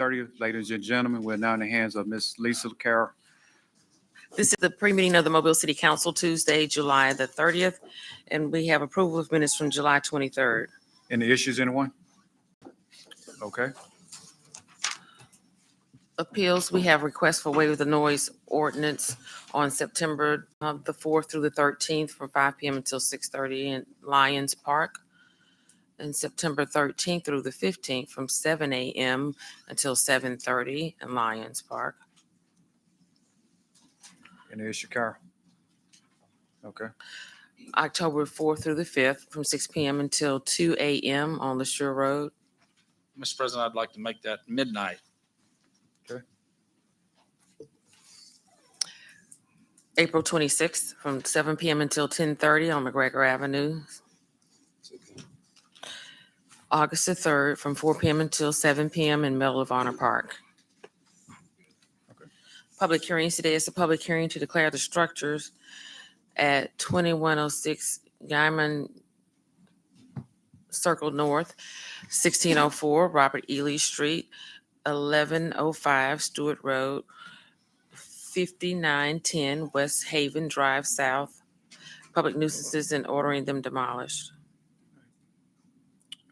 30th. Ladies and gentlemen, we're now in the hands of Ms. Lisa Carroll. This is the pre-meeting of the Mobile City Council, Tuesday, July the 30th, and we have approval of minutes from July 23rd. Any issues, anyone? Okay. Appeals, we have requests for waiver of the noise ordinance on September the 4th through the 13th from 5 p.m. until 6:30 in Lions Park, and September 13th through the 15th from 7 a.m. until 7:30 in Lions Park. Any issue, Carol? Okay. October 4th through the 5th from 6 p.m. until 2 a.m. on LeSure Road. Mr. President, I'd like to make that midnight. April 26th from 7 p.m. until 10:30 on McGregor Avenue. August the 3rd from 4 p.m. until 7 p.m. in Medal of Honor Park. Okay. Public hearings today is a public hearing to declare the structures at 2106 Guyman Circle North, 1604 Robert E. Lee Street, 1105 Stewart Road, 5910 West Haven Drive South, public nuisances and ordering them demolished.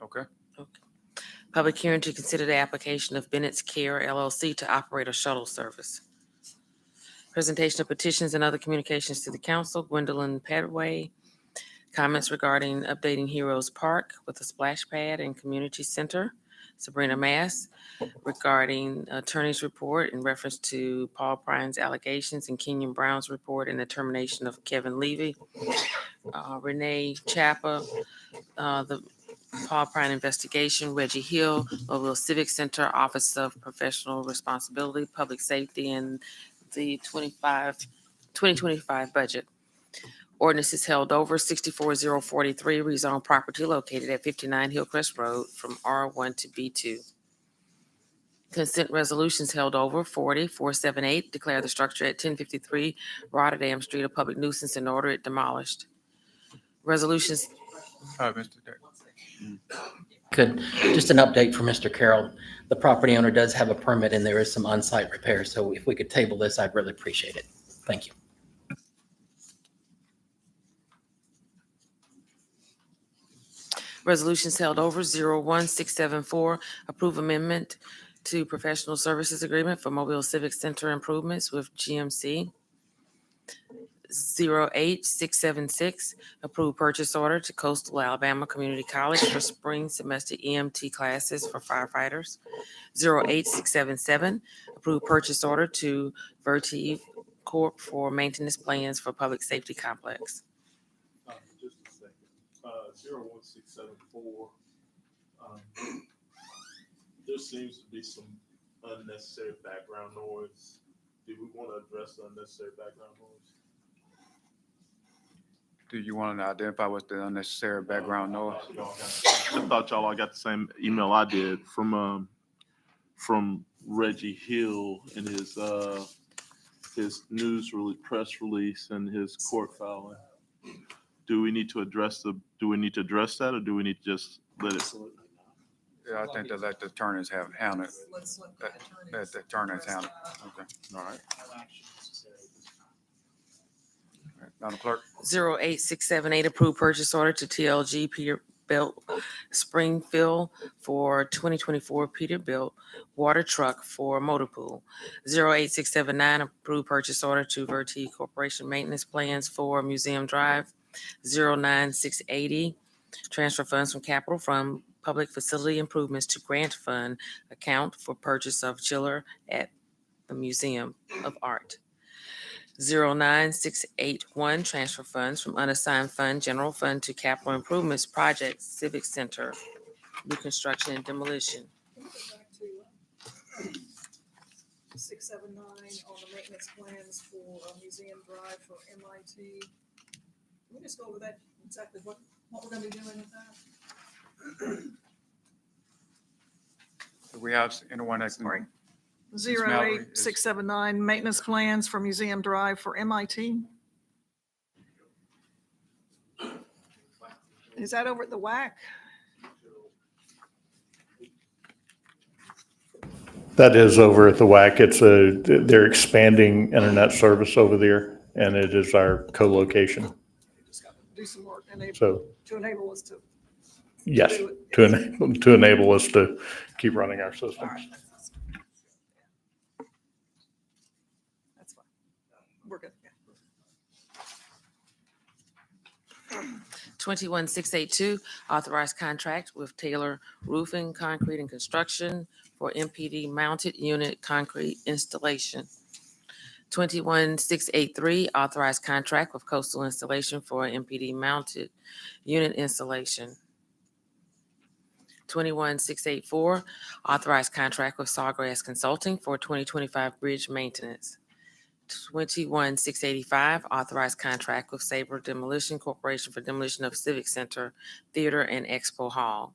Okay. Public hearing to consider the application of Bennett's Care LLC to operate a shuttle service. Presentation of petitions and other communications to the council. Gwendolyn Padway. Comments regarding updating Heroes Park with a splash pad and community center. Sabrina Mass regarding attorney's report in reference to Paul Bryan's allegations and Kenyon Brown's report and the termination of Kevin Levy. Renee Chapa, the Paul Bryan investigation. Reggie Hill, Mobile Civic Center, Office of Professional Responsibility, Public Safety, and the 2025 budget. Ordinance is held over. 64043, rezone property located at 59 Hillcrest Road from R1 to B2. Consent resolutions held over. 40478, declare the structure at 1053 Rotterdam Street a public nuisance and order it demolished. Resolutions. Mr. Deck. Good. Just an update for Mr. Carroll. The property owner does have a permit and there is some on-site repair. So if we could table this, I'd really appreciate it. Thank you. Resolutions held over. 01674, approve amendment to professional services agreement for Mobile Civic Center improvements with GMC. 08676, approve purchase order to Coastal Alabama Community College for spring semester EMT classes for firefighters. 08677, approve purchase order to Vertiv Corp for maintenance plans for public safety complex. Just a second. 01674. There seems to be some unnecessary background noise. Do we want to address the unnecessary background noise? Do you want to identify what's the unnecessary background noise? I thought y'all all got the same email I did from Reggie Hill and his news press release and his court filing. Do we need to address that, or do we need to just let it? Yeah, I think that let the attorneys handle it. Let the attorneys handle it. Okay. All right. Madam Clerk. 08678, approve purchase order to TLG Peterbilt Springfield for 2024 Peterbilt water truck for motor pool. 08679, approve purchase order to Vertiv Corporation maintenance plans for Museum Drive. 09680, transfer funds from capital from public facility improvements to grant fund account for purchase of chiller at the Museum of Art. 09681, transfer funds from unassigned fund general fund to capital improvements project Civic Center new construction and demolition. 679 on the maintenance plans for Museum Drive for MIT. Can we just go over that exactly what we're going to be doing with that? Do we have anyone that can? 08679 maintenance plans for Museum Drive for MIT. Is that over at the WAC? That is over at the WAC. They're expanding internet service over there, and it is our co-location. Just got to do some work So, to enable us to yes, do it. to enable us to keep running our All systems. right. That's fine. We're good. Yeah. 21682, authorized contract with Taylor Roofing, Concrete and Construction for MPD mounted unit concrete installation. 21683, authorized contract with Coastal Installation for MPD mounted unit installation. 21684, authorized contract with Sawgrass Consulting for 2025 bridge maintenance. 21685, authorized contract with Sabre Demolition Corporation for demolition of Civic Center, Theater, and Expo Hall.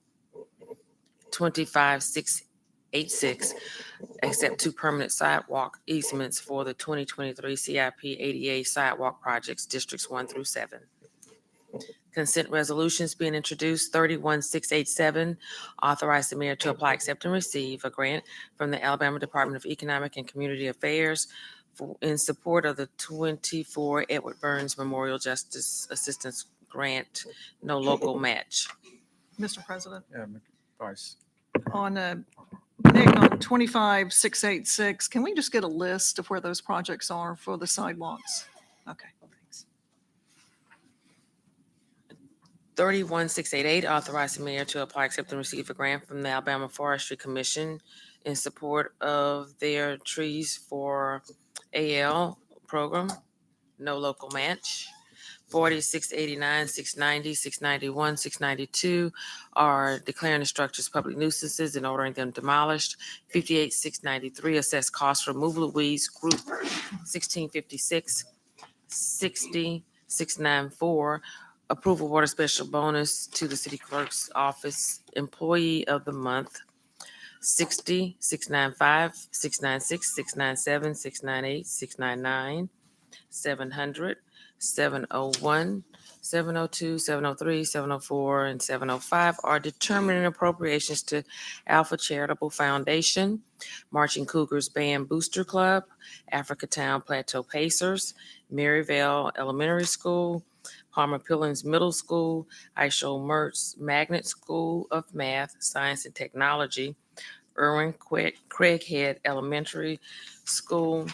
25686, accept 2 permanent sidewalk easements for the 2023 CIP ADA sidewalk projects, Districts 1 through 7. Consent resolutions being introduced. 31687, authorize the mayor to apply, accept, and receive a grant from the Alabama Department of Economic and Community Affairs in support of the 24 Edward Burns Memorial Justice Assistance Grant, no local match. Mr. President, Yeah, Vice. on, Nick, on 25686, can we just get a list of where those projects are for the sidewalks? Okay, thanks. 31688, authorize the mayor to apply, accept, and receive a grant from the Alabama Forestry Commission in support of their Trees for AL program, no local match. 4689, 690, 691, 692 are declaring the structures public nuisances and ordering them demolished. 58693, assess cost for removal of weeds, group 1656, 60, 694, approval water special bonus to the city clerk's office employee of the month. 60, 695, 696, 697, 698, 699, 700, 701, 702, 703, 704, and 705 are determining appropriations to Alpha Charitable Foundation, Marching Cougars Band Booster Club, Africatown Plateau Pacers, Maryvale Elementary School, Palmer Pillings Middle School, Aisho Mertz Magnet School of Math, Science, and Technology, Irwin Craighead Elementary School,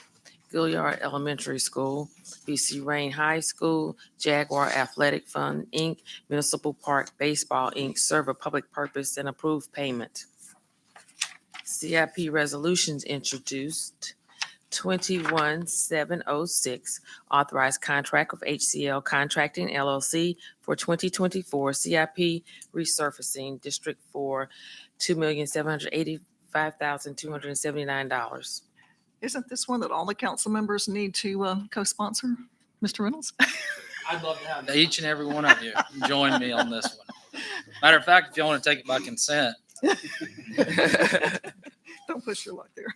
Gilliard Elementary School, BC Rain High School, Jaguar Athletic Fund, Inc., Municipal Park Baseball, Inc., serve a public purpose and approve payment. CIP resolutions introduced. 21706, authorized contract with HCL Contracting LLC for 2024 CIP resurfacing, District 4, $2,785,279. Isn't this one that all the council members need to co-sponsor, Mr. Reynolds? I'd love to have each and every one of you join me on this one. Matter of fact, if you want to take it by consent, Don't push your luck there.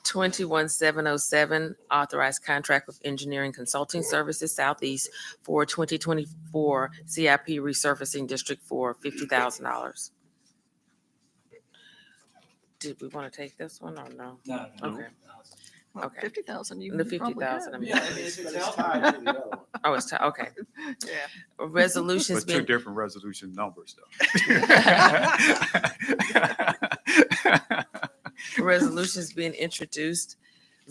21707, authorized contract with Engineering Consulting Services Southeast for 2024 CIP resurfacing, District 4, $50,000. Did we want to take this one or no? no. Okay. Well, Okay. 50,000, you The probably 50,000, I could. mean. Oh, it's, okay. Yeah. Resolutions But two being, different resolution numbers, though. resolutions being introduced.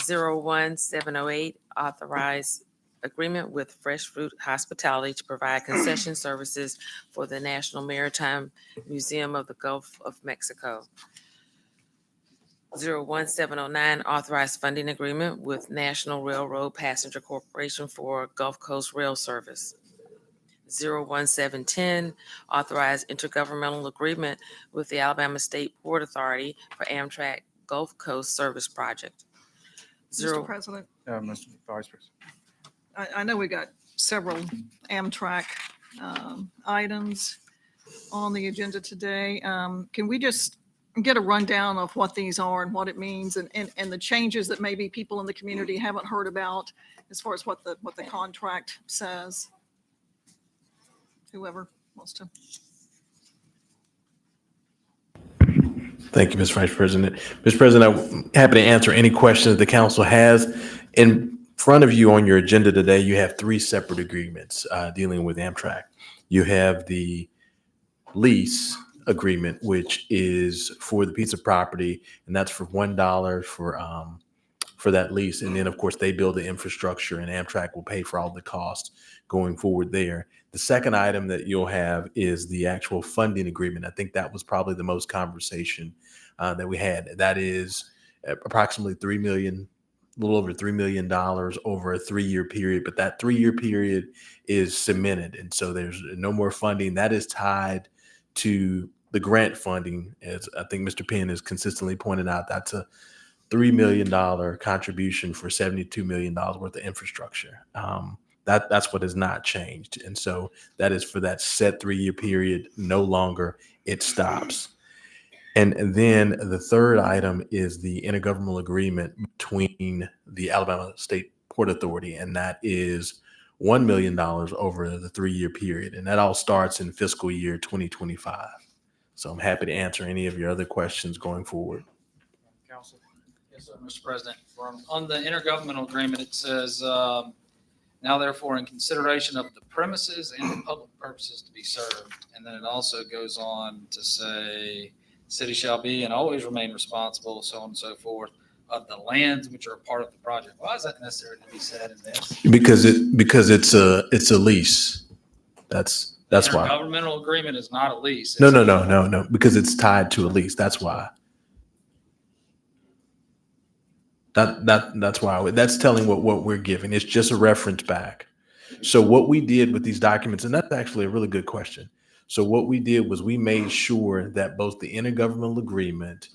01708, authorized agreement with Fresh Fruit Hospitality to provide concession services for the National Maritime Museum of the Gulf of Mexico. 01709, authorized funding agreement with National Railroad Passenger Corporation for Gulf Coast Rail Service. 01710, authorized intergovernmental agreement with the Alabama State Port Authority for Amtrak Gulf Coast Service Project. Mr. President, Mr. Vice President. I know we got several Amtrak items on the agenda today. Can we just get a rundown of what these are and what it means and the changes that maybe people in the community haven't heard about as far as what the contract says? Whoever wants to. Thank you, Mr. Vice President. Mr. President, I'm happy to answer any questions the council has. In front of you on your agenda today, you have three separate agreements dealing with Amtrak. You have the lease agreement, which is for the piece of property, and that's for $1 for that lease. And then, of course, they build the infrastructure, and Amtrak will pay for all the costs going forward there. The second item that you'll have is the actual funding agreement. I think that was probably the most conversation that we had. That is approximately $3 million, a little over $3 million over a 3-year period. But that 3-year period is cemented, and so there's no more funding. That is tied to the grant funding, as I think Mr. Penn has consistently pointed out. That's a $3 million contribution for $72 million worth of infrastructure. That's what has not changed. And so that is for that set 3-year period. No longer, it stops. And then the third item is the intergovernmental agreement between the Alabama State Port Authority, and that is $1 million over the 3-year period. And that all starts in fiscal year 2025. So I'm happy to answer any of your other questions going forward. Council. Yes, sir, Mr. President. On the intergovernmental agreement, it says, now therefore in consideration of the premises and the public purposes to be served. And then it also goes on to say, city shall be and always remain responsible, so on and so forth, of the lands which are a part of the project. Why is that necessary to be said in this? Because it's a lease. That's why. Intergovernmental agreement is not a lease. No. Because it's tied to a lease. That's why. That's why. That's telling what we're giving. It's just a reference back. So what we did with these documents, and that's actually a really good question. So what we did was we made sure that both the intergovernmental agreement,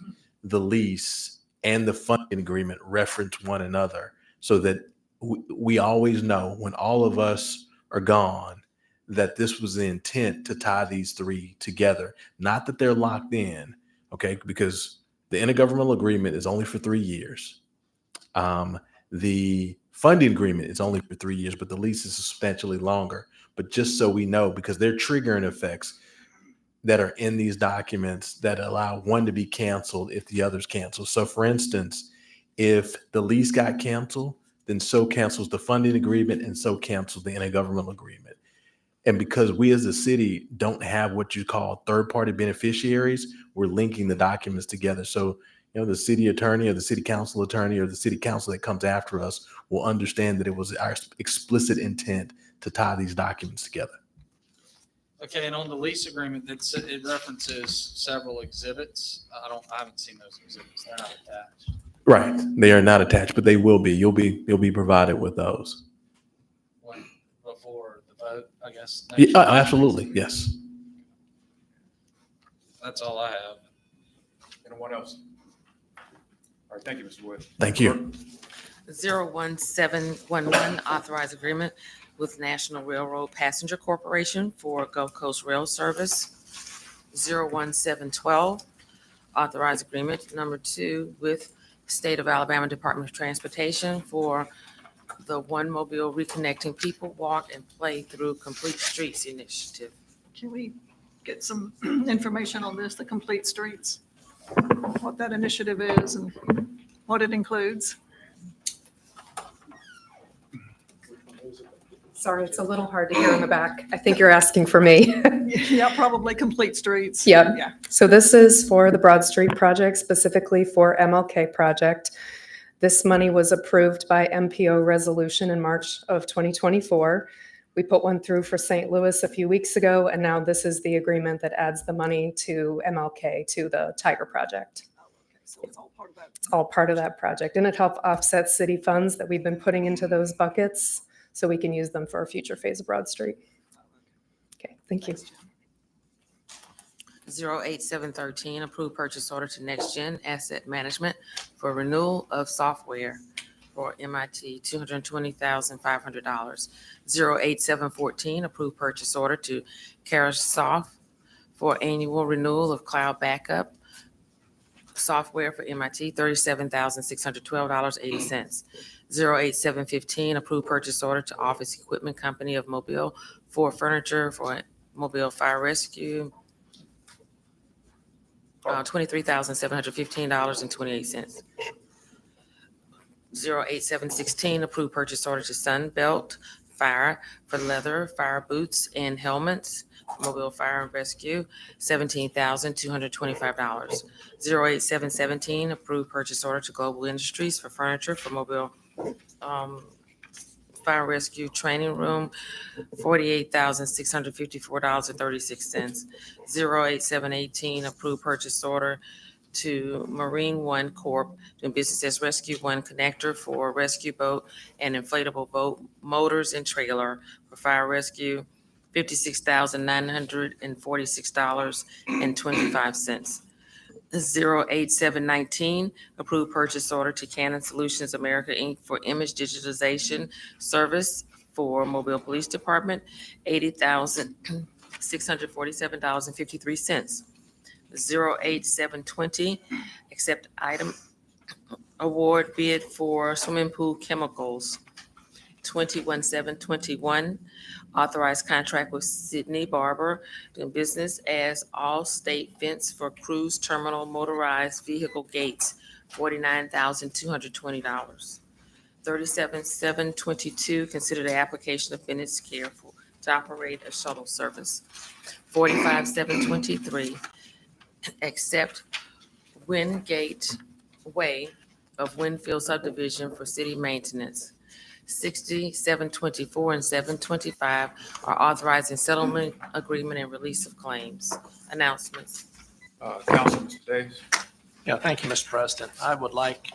the lease, and the funding agreement reference one another, so that we always know when all of us are gone that this was the intent to tie these three together. Not that they're locked in, okay? Because the intergovernmental agreement is only for 3 years. The funding agreement is only for 3 years, but the lease is substantially longer. But just so we know, because they're triggering effects that are in these documents that allow one to be canceled if the other's canceled. So for instance, if the lease got canceled, then so cancels the funding agreement and so cancels the intergovernmental agreement. And because we as a city don't have what you call third-party beneficiaries, we're linking the documents together. So, the city attorney or the city council attorney or the city council that comes after us will understand that it was our explicit intent to tie these documents together. Okay, and on the lease agreement, it references several exhibits. I haven't seen those exhibits. They're not attached. Right. They are not attached, but they will be. You'll be provided with those. When, before the vote, I guess. Yeah, absolutely. Yes. That's all I have. Anyone else? All right, thank you, Mr. Wood. Thank you. 01711, authorized agreement with National Railroad Passenger Corporation for Gulf Coast Rail Service. 01712, authorized agreement number 2 with State of Alabama Department of Transportation for the One Mobile Reconnecting People Walk and Play Through Complete Streets initiative. Can we get some information on this, the Complete Streets? What that initiative is and what it includes? Sorry, it's a little hard to hear in the back. I think you're asking for me. Yeah, probably Complete Streets. Yep. Yeah. So this is for the Broad Street project, specifically for MLK project. This money was approved by MPO resolution in March of 2024. We put one through for St. Louis a few weeks ago, and now this is the agreement that adds the money to MLK, to the Tiger project. So it's all part of that. It's all part of that project, and it helps offset city funds that we've been putting into those buckets so we can use them for a future phase of Broad Street. Okay, thank you. 08713, approved purchase order to Next Gen Asset Management for renewal of software for MIT, $220,500. 08714, approved purchase order to Carasoft for annual renewal of cloud backup software for MIT, $37,612.80. 08715, approved purchase order to Office Equipment Company of Mobile for furniture for Mobile Fire Rescue. $23,715.28. 08716, approved purchase order to Sunbelt Fire for leather, fire boots, and helmets, Mobile Fire and Rescue, $17,225. 08717, approved purchase order to Global Industries for furniture for Mobile Fire Rescue Training Room, $48,654.36. 08718, approved purchase order to Marine One Corp. doing business as Rescue One Connector for rescue boat and inflatable boat motors and trailer for fire rescue, $56,946.25. 08719, approved purchase order to Canon Solutions America, Inc. for image digitization service for Mobile Police Department, $80,647.53. 08720, accept item award bid for swimming pool chemicals. 21721, authorized contract with Sydney Barber doing business as All State Fence for cruise terminal motorized vehicle gates, $49,220. 37722, consider the application of Bennett's Care to operate a shuttle service. 45723, accept Wingate Way of Winfield subdivision for city maintenance. 6724 and 725 are authorizing settlement agreement and release of claims. Announcements. Councilman Davis. Yeah, thank you, Mr. President. I would like,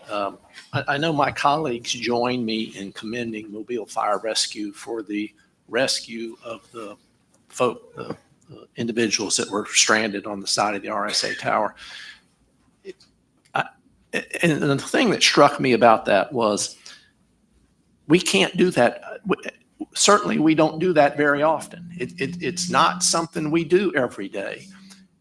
I know my colleagues join me in commending Mobile Fire Rescue for the rescue of the individuals that were stranded on the side of the RSA Tower. And the thing that struck me about that was we can't do that. Certainly, we don't do that very often. It's not something we do every day.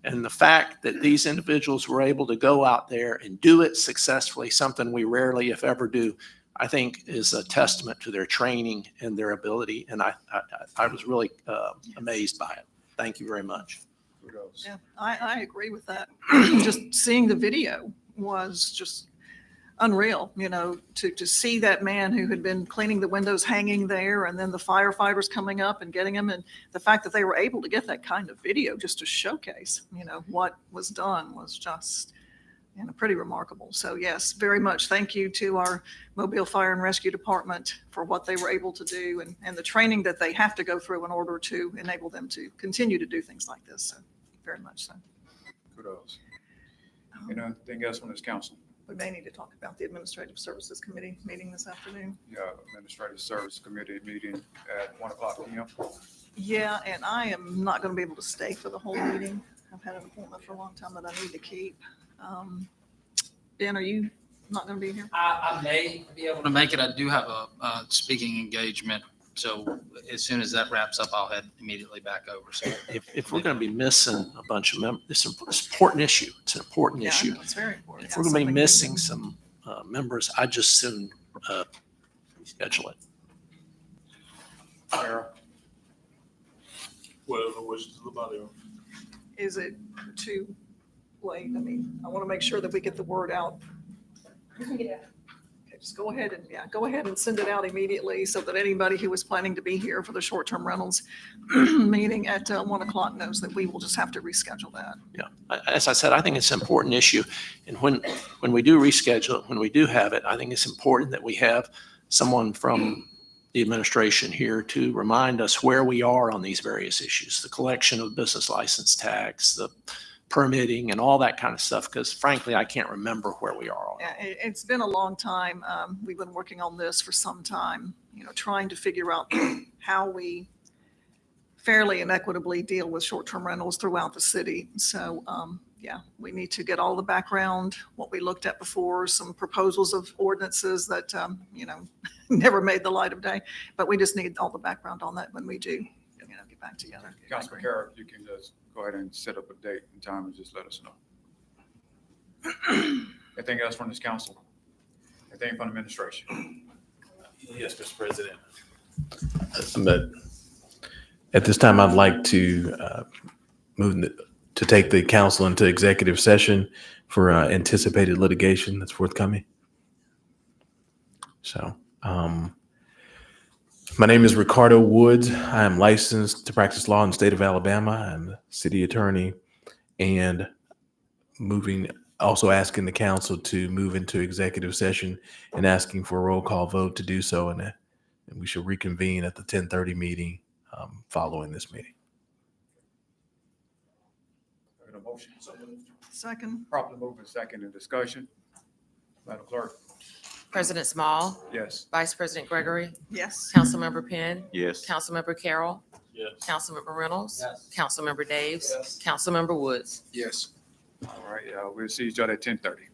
And the fact that these individuals were able to go out there and do it successfully, something we rarely, if ever, do, I think is a testament to their training and their ability. And I was really amazed by it. Thank you very much. Yeah, I agree with that. Just seeing the video was just unreal, to see that man who had been cleaning the windows hanging there and then the firefighters coming up and getting him. And the fact that they were able to get that kind of video just to showcase, what was done was just, pretty remarkable. So yes, very much thank you to our Mobile Fire and Rescue Department for what they were able to do and the training that they have to go through in order to enable them to continue to do things like this. So very much so. Kudos. Anything else from this council? We may need to talk about the Administrative Services Committee meeting this afternoon. Yeah, Administrative Service Committee meeting at 1:00 p.m. Yeah, and I am not going to be able to stay for the whole meeting. I've had an appointment for a long time that I need to keep. Ben, are you not going to be here? I may be able to make it. I do have a speaking engagement. So as soon as that wraps up, I'll head immediately back over. So If we're going to be missing a bunch of members, it's an important issue. It's an important Yeah, I issue. know, it's very important. If we're going to be missing some members, I just soon reschedule it. Sarah? Whatever wishes of the body. Is it too late? I mean, I want to make sure that we get the word out. Okay, just go ahead and send it out immediately so that anybody who was planning to be here for the short-term rentals meeting at 1:00 knows that we will just have to reschedule that. Yeah, as I said, I think it's an important issue. And when we do reschedule it, when we do have it, I think it's important that we have someone from the administration here to remind us where we are on these various issues, the collection of business license tax, the permitting and all that kind of stuff, because frankly, I can't remember where we are on it. Yeah, it's been a long time. We've been working on this for some time, trying to figure out how we fairly and equitably deal with short-term rentals throughout the city. So, we need to get all the background, what we looked at before, some proposals of ordinances that, never made the light of day, but we just need all the background on that when we do, get back together. Councilman Carroll, you can just go ahead and set up a date and time and just let us know. Anything else from this council? Anything from administration? Yes, Mr. President. But at this time, I'd like to move to take the council into executive session for anticipated litigation that's forthcoming. So, my name is Ricardo Woods. I am licensed to practice law in the state of Alabama. I'm a city attorney and also asking the council to move into executive session and asking for a roll call vote to do so. And we should reconvene at the 10:30 meeting following this meeting. Heard a motion? Second, Properly moved and second in discussion. Madam Clerk? President Small, Yes. Vice President Gregory, yes. Councilmember Penn, Yes. Councilmember Carroll, Yes. Councilmember Reynolds, Yes. Councilmember Daves, Yes. Councilmember Woods. Yes. All right, we'll see each other at 10:30.